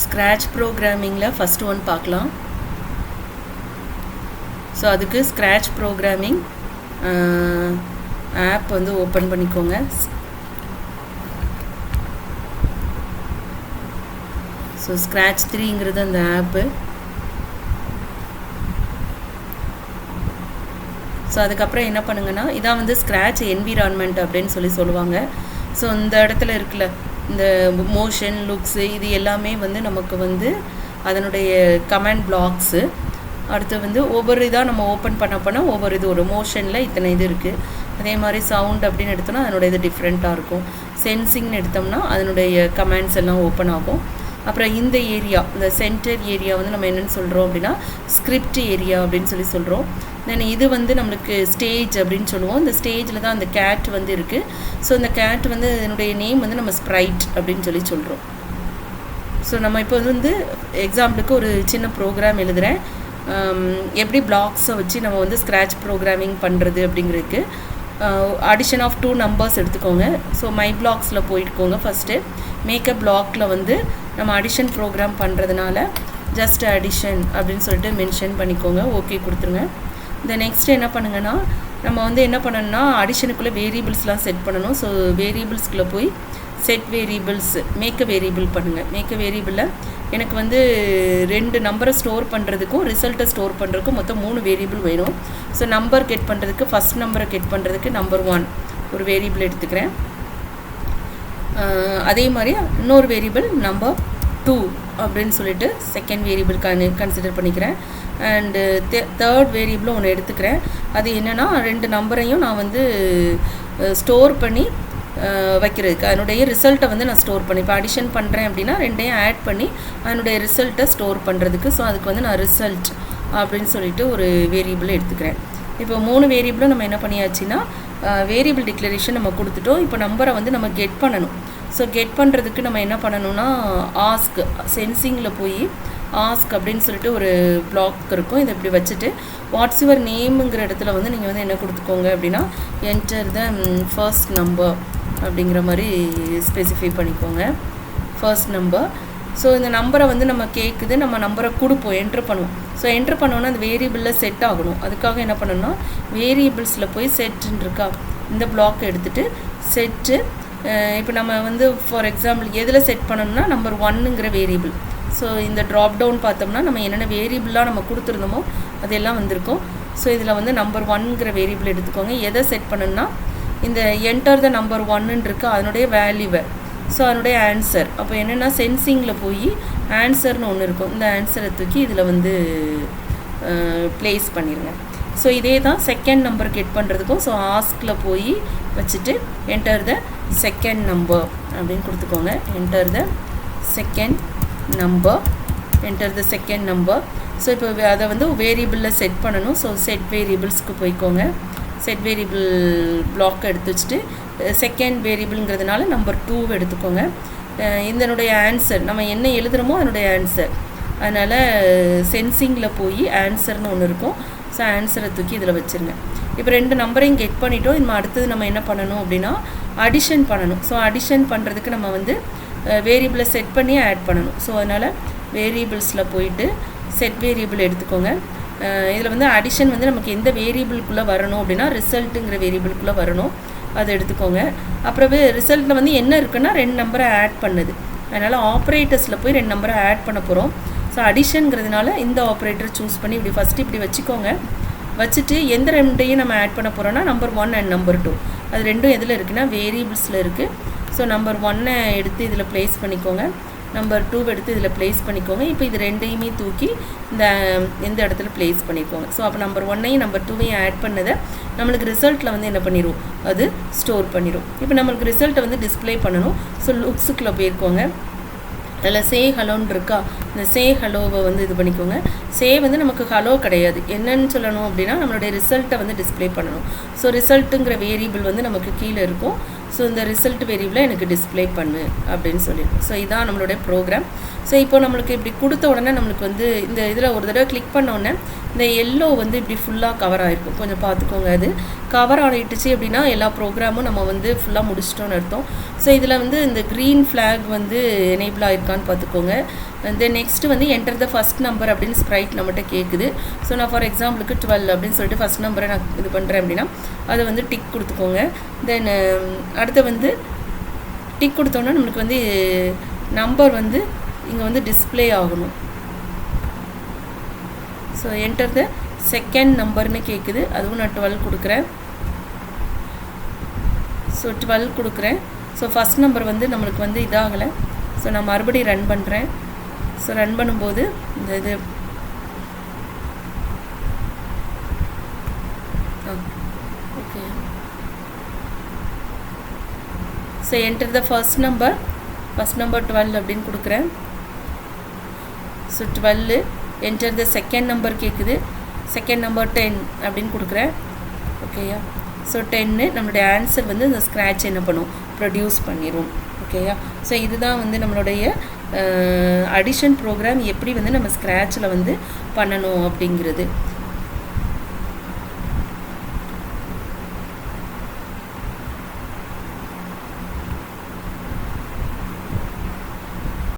Scratch ப்ரோக்ராமிங்கில் first one பார்க்கலாம். So அதுக்கு scratch programming app வந்து ஓப்பன் பண்ணிக்கோங்க. ஸோ ஸ்க்ராட்ச் 3ங்கிறது அந்த ஆப்பு. ஸோ அதுக்கப்புறம் என்ன பண்ணுங்கன்னா, இதான் வந்து ஸ்க்ராட்ச் என்விரான்மெண்ட் அப்படின்னு சொல்லுவாங்க. ஸோ இந்த இடத்துல இருக்குல்ல, இந்த மோஷன் லுக்ஸு இது எல்லாமே வந்து நமக்கு வந்து அதனுடைய கமெண்ட் பிளாக்ஸு. அடுத்து வந்து ஒவ்வொரு இதாக நம்ம ஓப்பன் பண்ண ஒவ்வொரு இது ஒரு மோஷனில் இத்தனை இது இருக்குது. அதே மாதிரி சவுண்ட் அப்படின்னு எடுத்தோம்னா அதனுடைய இது டிஃப்ரெண்ட்டாக இருக்கும். சென்சிங்னு எடுத்தோம்னா அதனுடைய கமெண்ட்ஸ் எல்லாம் ஓப்பன் ஆகும். அப்புறம் இந்த ஏரியா, இந்த சென்டர் ஏரியா வந்து நம்ம என்னென்னு சொல்கிறோம் அப்படின்னா ஸ்கிரிப்ட் ஏரியா அப்படின்னு சொல்கிறோம். தென் இது வந்து நம்மளுக்கு ஸ்டேஜ் அப்படின்னு சொல்லுவோம். இந்த ஸ்டேஜில் தான் அந்த கேட் வந்து இருக்குது. ஸோ இந்த கேட் வந்து என்னுடைய நேம் வந்து நம்ம ஸ்ப்ரைட் அப்படின்னு சொல்கிறோம். ஸோ நம்ம இப்போ வந்து எக்ஸாம்பிளுக்கு ஒரு சின்ன ப்ரோக்ராம் எழுதுகிறேன். எப்படி பிளாக்ஸை வச்சு நம்ம வந்து ஸ்க்ராட்ச் ப்ரோக்ராமிங் பண்ணுறது அப்படிங்கிறதுக்கு அடிஷன் ஆஃப் 2 நம்பர்ஸ் எடுத்துக்கோங்க. ஸோ மை பிளாக்ஸில் போயிட்டுக்கோங்க. ஃபஸ்ட்டு மேக்கப் பிளாக்கில் வந்து நம்ம அடிஷன் ப்ரோக்ராம் பண்ணுறதுனால ஜஸ்ட் அடிஷன் அப்படின்னு சொல்லிட்டு மென்ஷன் பண்ணிக்கோங்க. ஓகே கொடுத்துருங்க. இந்த நெக்ஸ்ட் என்ன பண்ணுங்கன்னா, நம்ம வந்து என்ன பண்ணணும்னா அடிஷனுக்குள்ளே வேரியபிள்ஸ்லாம் செட் பண்ணணும். ஸோ வேரியபிள்ஸ்குள்ளே போய் செட் வேரியபிள்ஸ் மேக்க வேரியபிள் பண்ணுங்கள். மேக்க வேரியபிளில் எனக்கு வந்து 2 நம்பரை ஸ்டோர் பண்ணுறதுக்கும் ரிசல்ட்டை ஸ்டோர் பண்ணுறதுக்கும் மொத்தம் 3 வேரியபிள் வேணும். ஸோ நம்பர் கெட் பண்ணுறதுக்கு ஃபஸ்ட் நம்பரை கெட் பண்ணுறதுக்கு நம்பர் 1 ஒரு வேரியபிள் எடுத்துக்கிறேன். அதே மாதிரி இன்னொரு வேரியபிள் நம்பர் 2 அப்படின்னு சொல்லிட்டு செகண்ட் வேரியபிள் கன்சிடர் பண்ணிக்கிறேன். அண்டு தேர்ட் வேரியபிளும் ஒன்று எடுத்துக்கிறேன். அது என்னென்னா 2 நம்பரையும் நான் வந்து ஸ்டோர் பண்ணி வைக்கிறதுக்கு அதனுடைய ரிசல்ட்டை வந்து நான் ஸ்டோர் பண்ணி இப்போ அடிஷன் பண்ணுறேன் அப்படின்னா 2ஐயும் ஆட் பண்ணி அதனுடைய ரிசல்ட்டை ஸ்டோர் பண்ணுறதுக்கு. ஸோ அதுக்கு வந்து நான் ரிசல்ட் அப்படின்னு சொல்லிட்டு ஒரு வேரியபிள் எடுத்துக்கிறேன். இப்போ 3 வேரியபிளும் நம்ம என்ன பண்ணியாச்சுன்னா வேரியபிள் டிக்ளரேஷன் நம்ம கொடுத்துட்டோம். இப்போ நம்பரை வந்து நம்ம கெட் பண்ணணும். ஸோ கெட் பண்ணுறதுக்கு நம்ம என்ன பண்ணணும்னா ஆஸ்க் சென்சிங்கில் போய் ஆஸ்க் அப்படின்னு சொல்லிட்டு ஒரு பிளாக் இருக்கும். இதை இப்படி வச்சுட்டு வாட்ஸ் யுவர் நேமுங்கிற இடத்துல வந்து நீங்கள் வந்து என்ன கொடுத்துக்கோங்க அப்படின்னா என்டர் த ஃபர்ஸ்ட் நம்பர் அப்படிங்கிற மாதிரி ஸ்பெசிஃபை பண்ணிக்கோங்க. First number. ஸோ இந்த நம்பரை வந்து நம்ம கேட்குது, நம்ம நம்பரை கொடுப்போம், என்ட்ரு பண்ணுவோம். ஸோ என்ட்ரு பண்ணோன்னா அந்த வேரியபிளில் செட் ஆகணும். அதுக்காக என்ன பண்ணணும்னா வேரியபிள்ஸில் போய் செட்டுன்னு இருக்கா இந்த பிளாக் எடுத்துகிட்டு செட்டு. இப்போ நம்ம வந்து ஃபார் எக்ஸாம்பிள் எதில் செட் பண்ணணும்னா நம்பர் 1ங்கிற வேரியபிள். ஸோ இந்த ட்ராப் டவுன் பார்த்தோம்னா நம்ம என்னென்ன வேரியபிளாக நம்ம கொடுத்துருந்தோமோ அதெல்லாம் வந்திருக்கும். ஸோ இதில் வந்து நம்பர் 1ங்கிற வேரியபிள் எடுத்துக்கோங்க. எதை செட் பண்ணணும்னா இந்த என்டர் த நம்பர் 1ன்னு இருக்குது அதனுடைய வேல்யூவை. ஸோ அதனுடைய ஆன்சர் அப்போ என்னென்னா சென்சிங்கில் போய் ஆன்சர்னு ஒன்று இருக்கும். இந்த ஆன்சரை தூக்கி இதில் வந்து ப்ளேஸ் பண்ணிடுங்க. ஸோ இதே தான் செகண்ட் நம்பர் கெட் பண்ணுறதுக்கும். ஸோ ஆஸ்கில் போய் வச்சுட்டு என்டர் த செகண்ட் நம்பர் அப்படின்னு கொடுத்துக்கோங்க. Enter the second number, enter the second number. So இப்போ அதை வந்து வேரியபிளில் செட் பண்ணணும். ஸோ செட் வேரியபிள்ஸ்க்கு போய்க்கோங்க. செட் வேரியபிள் பிளாக் எடுத்து வச்சுட்டு செகண்ட் வேரியபிள்ங்கிறதுனால நம்பர் 2 எடுத்துக்கோங்க. இதனுடைய ஆன்சர் நம்ம என்ன எழுதுகிறோமோ அதனுடைய ஆன்சர். அதனால் சென்சிங்கில் போய் ஆன்சர்னு ஒன்று இருக்கும். ஸோ ஆன்சரை தூக்கி இதில் வச்சுருங்க. இப்போ 2 நம்பரையும் கெட் பண்ணிட்டோம். இனிமேல் அடுத்தது நம்ம என்ன பண்ணணும் அப்படின்னா அடிஷன் பண்ணணும். ஸோ அடிஷன் பண்ணுறதுக்கு நம்ம வந்து வேரியபிளை செட் பண்ணி ஆட் பண்ணணும். ஸோ அதனால் வேரியபிள்ஸில் போயிட்டு செட் வேரியபிள் எடுத்துக்கோங்க. இதில் வந்து அடிஷன் வந்து நமக்கு எந்த வேரியபிளுக்குள்ளே வரணும் அப்படின்னா ரிசல்ட்டுங்கிற வேரியபிளுக்குள்ளே வரணும். அதை எடுத்துக்கோங்க. அப்புறமே ரிசல்ட்டில் வந்து என்ன இருக்குன்னா 2 நம்பரை ஆட் பண்ணுது. அதனால் ஆப்ரேட்டர்ஸில் போய் 2 நம்பரை ஆட் பண்ண போகிறோம். ஸோ அடிஷனுங்கிறதுனால இந்த ஆப்ரேட்டரை சூஸ் பண்ணி இப்படி ஃபஸ்ட்டு இப்படி வச்சுக்கோங்க. வச்சுட்டு எந்த 2ஐயும் நம்ம ஆட் பண்ண போகிறோன்னா நம்பர் 1 அண்ட் நம்பர் 2 அது ரெண்டும் எதில் இருக்குன்னா வேரியபிள்ஸில் இருக்குது. ஸோ நம்பர் 1 எடுத்து இதில் ப்ளேஸ் பண்ணிக்கோங்க. நம்பர் 2 எடுத்து இதில் ப்ளேஸ் பண்ணிக்கோங்க. இப்போ இது 2ஐயுமே தூக்கி இந்த இடத்துல ப்ளேஸ் பண்ணிக்கோங்க. ஸோ அப்போ நம்பர் 1ஐயும் நம்பர் 2ஐயும் ஆட் பண்ணதை நம்மளுக்கு ரிசல்ட்டில் வந்து என்ன பண்ணிடும் அது ஸ்டோர் பண்ணிடும். இப்போ நம்மளுக்கு ரிசல்ட்டை வந்து டிஸ்பிளே பண்ணணும். ஸோ லுக்ஸுக்குள்ளே போயிருக்கோங்க. அதில் சே ஹலோன்னு இருக்கா, இந்த சே ஹலோவை வந்து இது பண்ணிக்கோங்க. சே வந்து நமக்கு ஹலோ கிடையாது. என்னன்னு சொல்லணும் அப்படின்னா நம்மளுடைய ரிசல்ட்டை வந்து டிஸ்பிளே பண்ணணும். ஸோ ரிசல்ட்டுங்கிற வேரியபிள் வந்து நமக்கு கீழே இருக்கும். ஸோ இந்த ரிசல்ட் வேரியபிளை எனக்கு டிஸ்பிளே பண்ணு அப்படின்னு சொல்லியிருக்கோம். ஸோ இதான் நம்மளுடைய ப்ரோக்ராம். ஸோ இப்போ நம்மளுக்கு இப்படி கொடுத்த உடனே நம்மளுக்கு வந்து இந்த இதில் ஒரு தடவை கிளிக் பண்ணோடனே இந்த எல்லோ வந்து இப்படி ஃபுல்லாக கவர் ஆகிருக்கும். கொஞ்சம் பார்த்துக்கோங்க. அது கவர் ஆகிட்டுச்சு அப்படின்னா எல்லா ப்ரோக்ராமும் நம்ம வந்து ஃபுல்லாக முடிச்சிட்டோன்னு அர்த்தம். ஸோ இதில் வந்து இந்த க்ரீன் ஃப்ளாக் வந்து எனேபிள் ஆகிருக்கான்னு பார்த்துக்கோங்க. தென் நெக்ஸ்ட்டு வந்து என்டர் த ஃபஸ்ட் நம்பர் அப்படின்னு ஸ்ப்ரைட் நம்மகிட்ட கேட்குது. ஸோ நான் ஃபார் எக்ஸாம்பிளுக்கு 12 அப்படின்னு சொல்லிட்டு ஃபஸ்ட் நம்பரை நான் இது பண்ணுறேன் அப்படின்னா அதை வந்து டிக் கொடுத்துக்கோங்க. தென் அடுத்து வந்து டிக் கொடுத்தோன்னா நம்மளுக்கு வந்து நம்பர் வந்து இங்கே வந்து டிஸ்பிளே ஆகணும். ஸோ என்டர் த செகண்ட் நம்பர்னு கேட்குது, அதுவும் நான் 12 கொடுக்குறேன். ஸோ 12 கொடுக்குறேன். ஸோ ஃபஸ்ட் நம்பர் வந்து நம்மளுக்கு வந்து இதாகலை. ஸோ நான் மறுபடியும் ரன் பண்ணுறேன். ஸோ ரன் பண்ணும்போது இந்த இது okay. So enter the first number 12 அப்படின்னு கொடுக்குறேன். So 12 enter the second number கேட்குது, செகண்ட் நம்பர் 10 அப்படின்னு கொடுக்குறேன். ஓகேயா. ஸோ 10 நம்மளுடைய ஆன்சர் வந்து இந்த ஸ்க்ராட்ச் என்ன பண்ணும், ப்ரொடியூஸ் பண்ணிடும். ஓகேயா. ஸோ இதுதான் வந்து நம்மளுடைய அடிஷன் ப்ரோக்ராம் எப்படி வந்து நம்ம ஸ்க்ராட்சில் வந்து பண்ணணும் அப்படிங்கிறது.